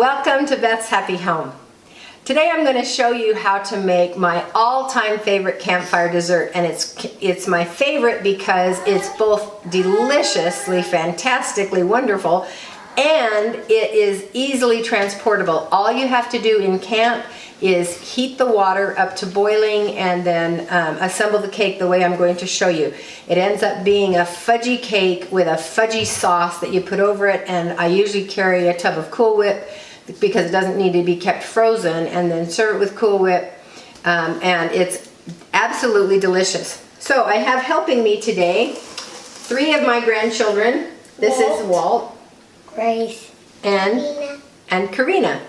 Welcome to Beth's Happy Home. Today I'm going to show you how to make my all-time favorite campfire dessert, and it's my favorite because it's both deliciously, fantastically wonderful, and it is easily transportable. All you have to do in camp is heat the water up to boiling and then assemble the cake the way I'm going to show you. It ends up being a fudgy cake with a fudgy sauce that you put over it, and I usually carry a tub of Cool Whip because it doesn't need to be kept frozen, and then serve it with Cool Whip, and it's absolutely delicious. So I have helping me today 3 of my grandchildren. This is Walt, Grace, and Karina.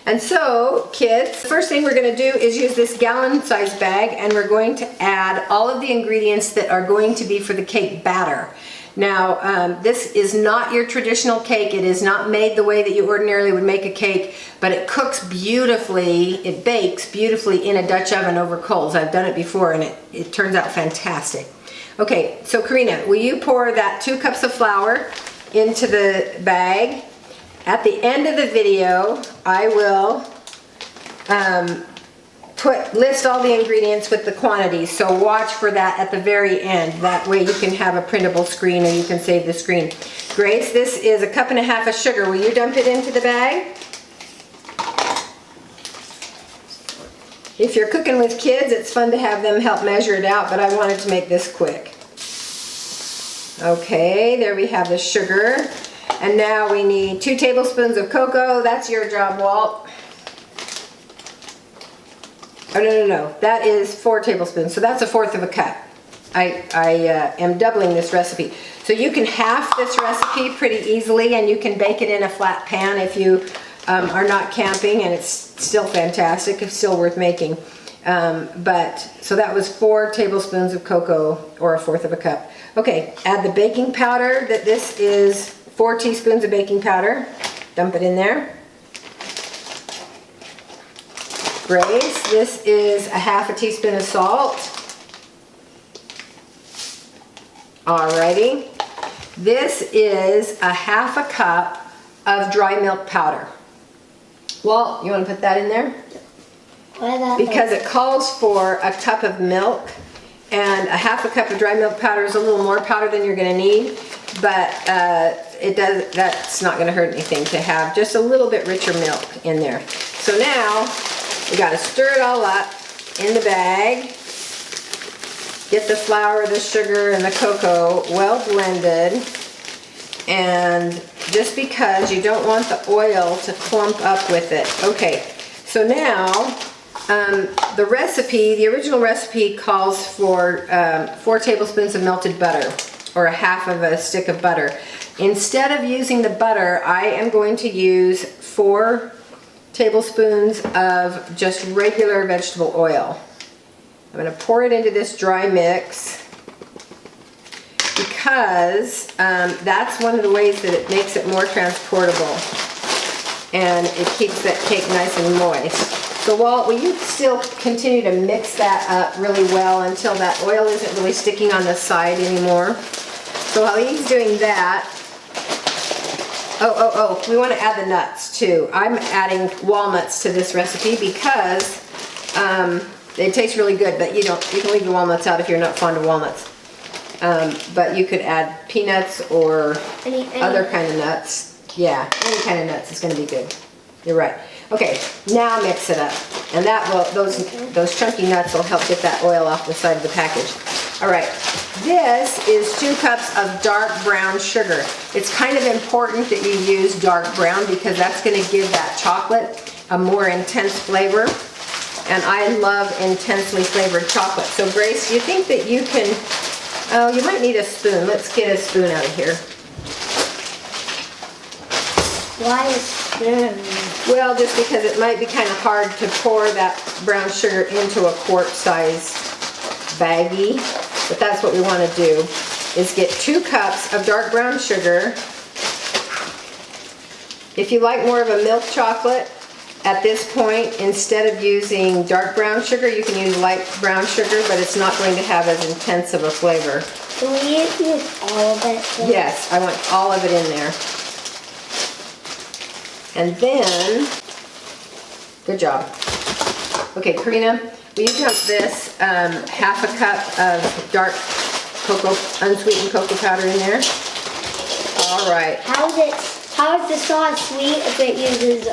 And so, kids, the first thing we're going to do is use this gallon-sized bag, and we're going to add all of the ingredients that are going to be for the cake batter. Now, this is not your traditional cake. It is not made the way that you ordinarily would make a cake, but it cooks beautifully, it bakes beautifully in a Dutch oven over coals. I've done it before, and it turns out fantastic. Okay, so Karina, will you pour that 2 cups of flour into the bag? At the end of the video, I will list all the ingredients with the quantities, so watch for that at the very end. That way you can have a printable screen, or you can save the screen. Grace, this is 1.5 cups of sugar. Will you dump it into the bag? If you're cooking with kids, it's fun to have them help measure it out, but I wanted to make this quick. Okay, there we have the sugar. And now we need 2 tablespoons of cocoa. That's your job, Walt. Oh, no. That is 4 tablespoons. So that's 1/4 cup. I am doubling this recipe. So you can half this recipe pretty easily, and you can bake it in a flat pan if you are not camping, and it's still fantastic. It's still worth making. So that was 4 tablespoons of cocoa, or 1/4 cup. Okay, add the baking powder. This is 4 teaspoons of baking powder. Dump it in there. Grace, this is 1/2 teaspoon of salt. Alrighty. This is 1/2 cup of dry milk powder. Walt, you want to put that in there? why that? Because it calls for 1 cup of milk, and 1/2 cup of dry milk powder is a little more powder than you're going to need, but that's not going to hurt anything to have just a little bit richer milk in there. So now we got to stir it all up in the bag. Get the flour, the sugar, and the cocoa well blended. And just because you don't want the oil to clump up with it. Okay, so now the original recipe calls for 4 tablespoons of melted butter, or 1/2 stick of butter. Instead of using the butter, I am going to use 4 tablespoons of just regular vegetable oil. I'm going to pour it into this dry mix because that's one of the ways that it makes it more transportable, and it keeps that cake nice and moist. So Walt, will you still continue to mix that up really well until that oil isn't really sticking on the side anymore? So while he's doing that, we want to add the nuts too. I'm adding walnuts to this recipe because they taste really good, but you can leave the walnuts out if you're not fond of walnuts. But you could add peanuts or other kind of nuts. Yeah, any kind of nuts is going to be good. You're right. Okay, now mix it up, and those chunky nuts will help get that oil off the side of the package. All right, this is 2 cups of dark brown sugar. It's kind of important that you use dark brown because that's going to give that chocolate a more intense flavor, and I love intensely flavored chocolate. So Grace, do you think that you can, you might need a spoon. Let's get a spoon out of here. Why a spoon? Well, just because it might be kind of hard to pour that brown sugar into a quart-size baggie. But that's what we want to do, is get 2 cups of dark brown sugar. If you like more of a milk chocolate, at this point, instead of using dark brown sugar, you can use light brown sugar, but it's not going to have as intense of a flavor. Can we use all of it? Yes, I want all of it in there. And then, good job. Okay, Karina, will you dump this half a cup of dark cocoa, unsweetened cocoa powder in there? All right. How is the sauce sweet if it uses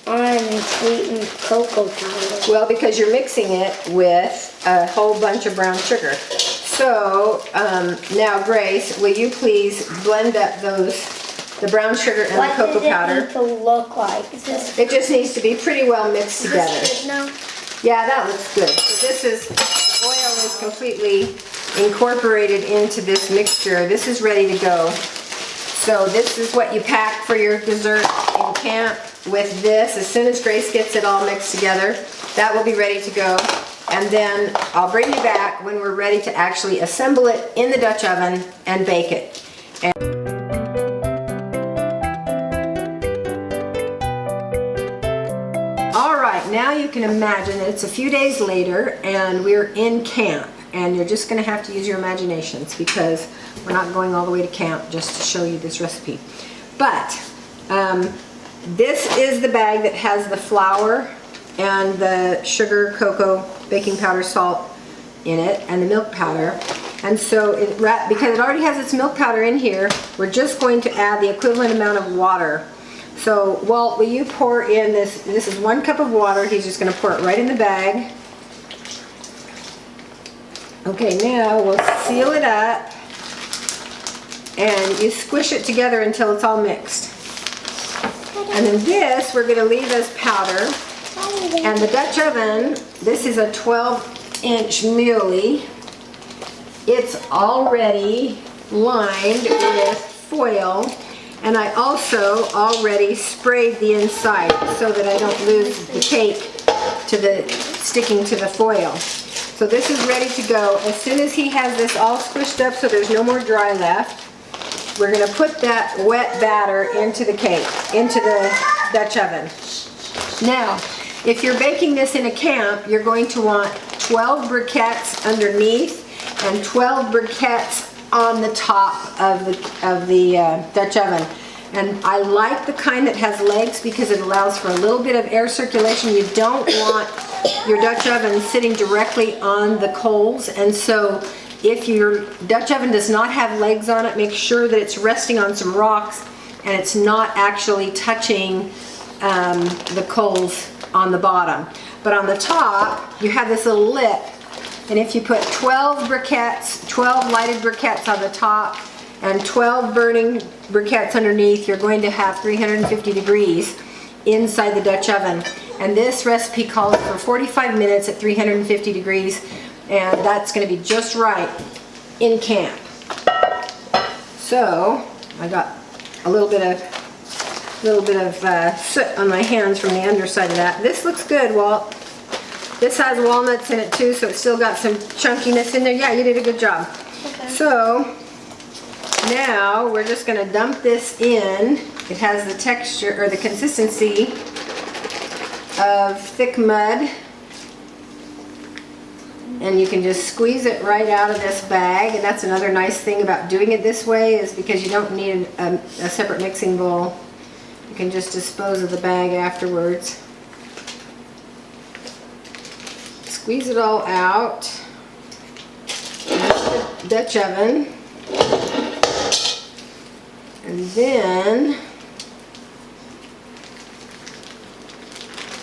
unsweetened cocoa powder? Well, because you're mixing it with a whole bunch of brown sugar. So now, Grace, will you please blend up the brown sugar and the cocoa powder? What does it need to look like? Is this It just needs to be pretty well mixed together. good now? Yeah, that looks good. So this is, the oil is completely incorporated into this mixture. This is ready to go. So this is what you pack for your dessert in camp with this. As soon as Grace gets it all mixed together, that will be ready to go. And then I'll bring you back when we're ready to actually assemble it in the Dutch oven and bake it. All right, now you can imagine that it's a few days later and we're in camp. And you're just going to have to use your imaginations because we're not going all the way to camp just to show you this recipe. But this is the bag that has the flour and the sugar, cocoa, baking powder, salt in it, and the milk powder. And so, because it already has its milk powder in here, we're just going to add the equivalent amount of water. So, Walt, will you pour in this? This is 1 cup of water. He's just going to pour it right in the bag. Okay, now we'll seal it up and you squish it together until it's all mixed. And then this we're going to leave as powder. And the Dutch oven, this is a 12-inch muley. It's already lined with foil, and I also already sprayed the inside so that I don't lose the cake to sticking to the foil. So this is ready to go. As soon as he has this all squished up so there's no more dry left, we're going to put that wet batter into the cake, into the Dutch oven. Now, if you're baking this in a camp, you're going to want 12 briquettes underneath and 12 briquettes on the top of the Dutch oven. And I like the kind that has legs because it allows for a little bit of air circulation. You don't want your Dutch oven sitting directly on the coals, and so if your Dutch oven does not have legs on it, make sure that it's resting on some rocks and it's not actually touching the coals on the bottom. But on the top, you have this little lip, and if you put 12 briquettes, 12 lighted briquettes on the top, and 12 burning briquettes underneath, you're going to have 350 degrees inside the Dutch oven. And this recipe calls for 45 minutes at 350 degrees, and that's going to be just right in camp. So I got a little bit of soot on my hands from the underside of that. This looks good, Walt. This has walnuts in it too, so it's still got some chunkiness in there. Yeah, you did a good job. Okay. So now we're just going to dump this in. It has the texture or the consistency of thick mud, and you can just squeeze it right out of this bag. And that's another nice thing about doing it this way, is because you don't need a separate mixing bowl. You can just dispose of the bag afterwards. Squeeze it all out. That's the Dutch oven. And then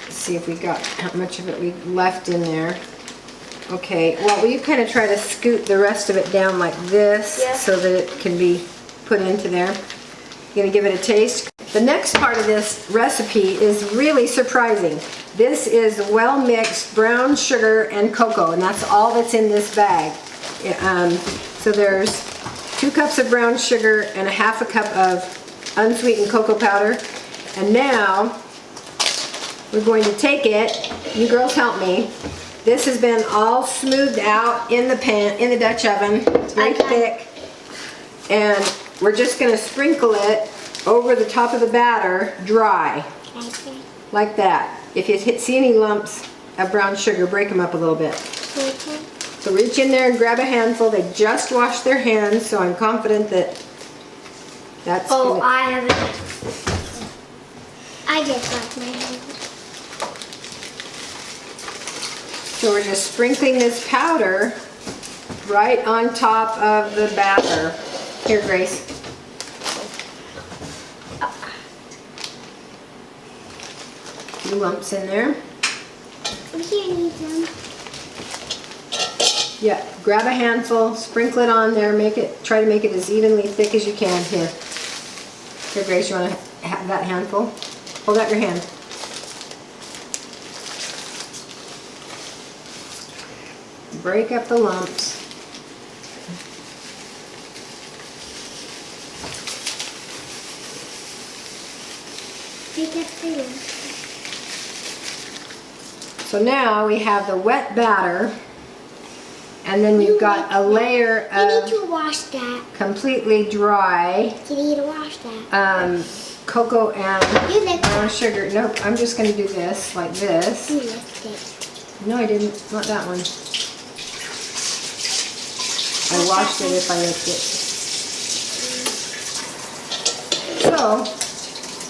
let's see if we got how much of it we left in there. Okay, well, will you kind of try to scoot the rest of it down like this, yeah, so that it can be put into there. You're gonna give it a taste. The next part of this recipe is really surprising. This is well mixed brown sugar and cocoa, and that's all that's in this bag. So there's 2 cups of brown sugar and a half a cup of unsweetened cocoa powder. And now we're going to take it. You girls help me. This has been all smoothed out in the pan, in the Dutch oven. It's very thick. And we're just going to sprinkle it over the top of the batter dry. Like that. If you see any lumps of brown sugar, break them up a little bit. So reach in there and grab a handful. They just washed their hands, so I'm confident that that's Oh, gonna... I haven't. I just like my hand. So we're just sprinkling this powder right on top of the batter. Here, Grace. A few lumps in there. Here, need them. Yeah, grab a handful, sprinkle it on there, try to make it as evenly thick as you can. Here. Here, Grace, you want to have that handful? Hold out your hand. Break up the lumps. Take it through. So now we have the wet batter, and then we've got a layer You need of to wash that. completely dry You need to wash that. cocoa and You licked brown it. sugar. Nope, I'm just going to do this, like this. You licked it. No, I didn't. Not that one. I washed it if I licked it. So,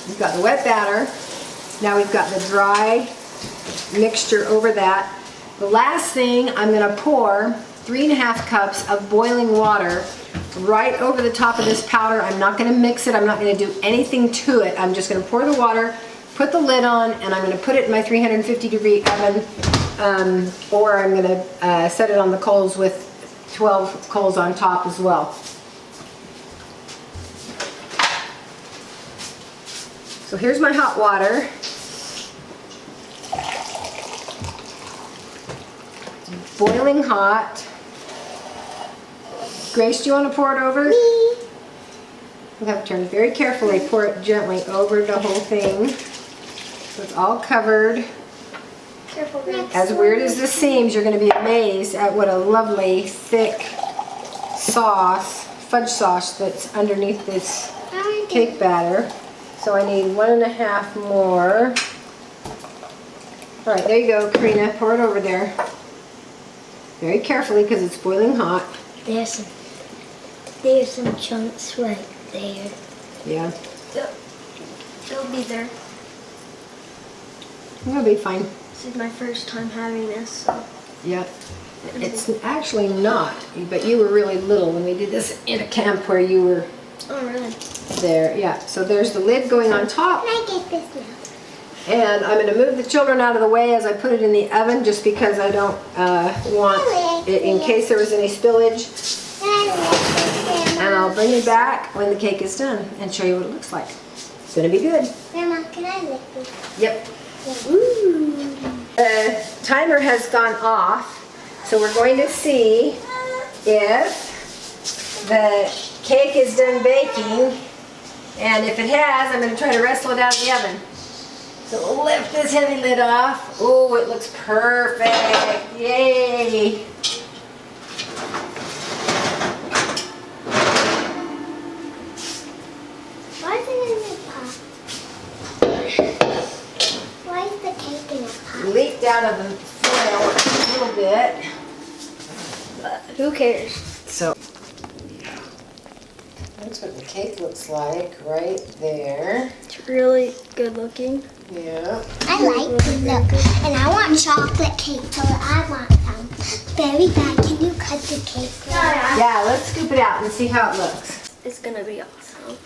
we've got the wet batter. Now we've got the dry mixture over that. The last thing, I'm going to pour 3.5 cups of boiling water right over the top of this powder. I'm not going to mix it. I'm not going to do anything to it. I'm just going to pour the water, put the lid on, and I'm going to put it in my 350-degree oven, or I'm going to set it on the coals with 12 coals on top as well. So here's my hot water. Boiling hot. Grace, do you want to pour it over? Me. You'll have to turn very carefully, pour it gently over the whole thing. So it's all covered. Careful, Grace. As weird as this seems, you're going to be amazed at what a lovely, thick sauce, fudge sauce that's underneath this cake batter. So I need 1.5 more. All right, there you go, Karina. Pour it over there. Very carefully because it's boiling hot. There's some chunks right there. Yeah, They'll be there. it'll be fine. This is my first time having this, so. Yeah, it's actually not, but you were really little when we did this in a camp where you were Oh, really? there. Yeah, so there's the lid going on top. Can I get this now? And I'm going to move the children out of the way as I put it in the oven, just because I don't want it in case there was any spillage. And I'll bring you back when the cake is done and show you what it looks like. It's going to be good. Grandma, can I lick this? Yep. Ooh. The timer has gone off, so we're going to see if the cake is done baking. And if it has, I'm going to try to wrestle it out of the oven. So we'll lift this heavy lid off. Oh, it looks perfect. Yay. Why is it in the pot? Why is the cake in a pot? Leaked out of the foil a little bit. Who cares? So that's what the cake looks like right there. It's really good looking. Yeah. I like the look. And I want chocolate cake, so I want some. Very bad. Can you cut the cake? Yeah, let's scoop it out and see how it looks. It's gonna be awesome.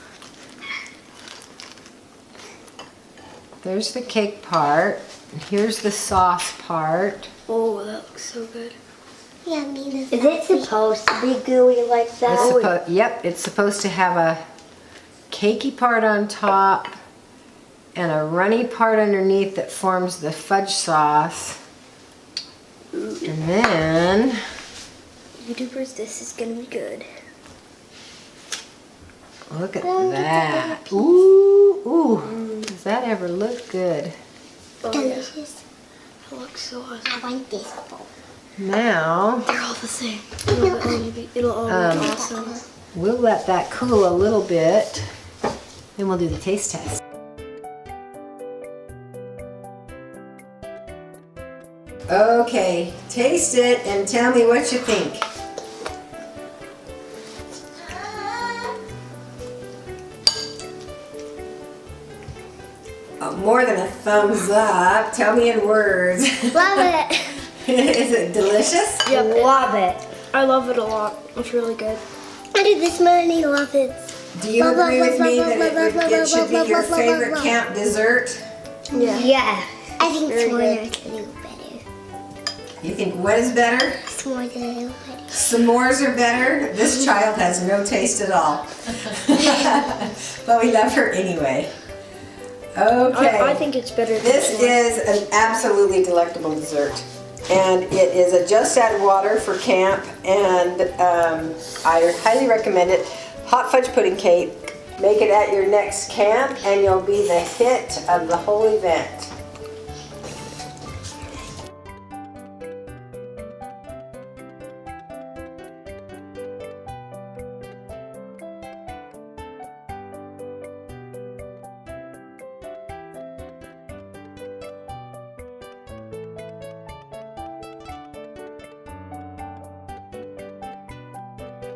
There's the cake part. And here's the sauce part. Oh, that looks so good. Yeah, is it supposed to be gooey like that? Yep, it's supposed to have a cakey part on top and a runny part underneath that forms the fudge sauce. And then YouTubers, this is gonna be good. look at that. Ooh, ooh. Does that ever look good? Oh, delicious. Yeah. It looks so awesome. I want this bowl. Now They're all the same. It'll all be awesome. we'll let that cool a little bit. Then we'll do the taste test. Okay, taste it and tell me what you think. More than a thumbs up. Tell me in words. Love it. Is it delicious? Yep. Love it. I love it a lot. It's really good. I do this many love it. Do you agree with me that it should be your favorite camp dessert? Yeah. Yeah. I think Very s'mores are a little better. You think what is better? S'mores are a little better. S'mores are better? This child has no taste at all. But we love her anyway. Okay. I think it's better than This is an absolutely delectable dessert. And it is a just add water for camp, and I highly recommend it. Hot fudge pudding cake. Make it at your next camp and you'll be the hit of the whole event.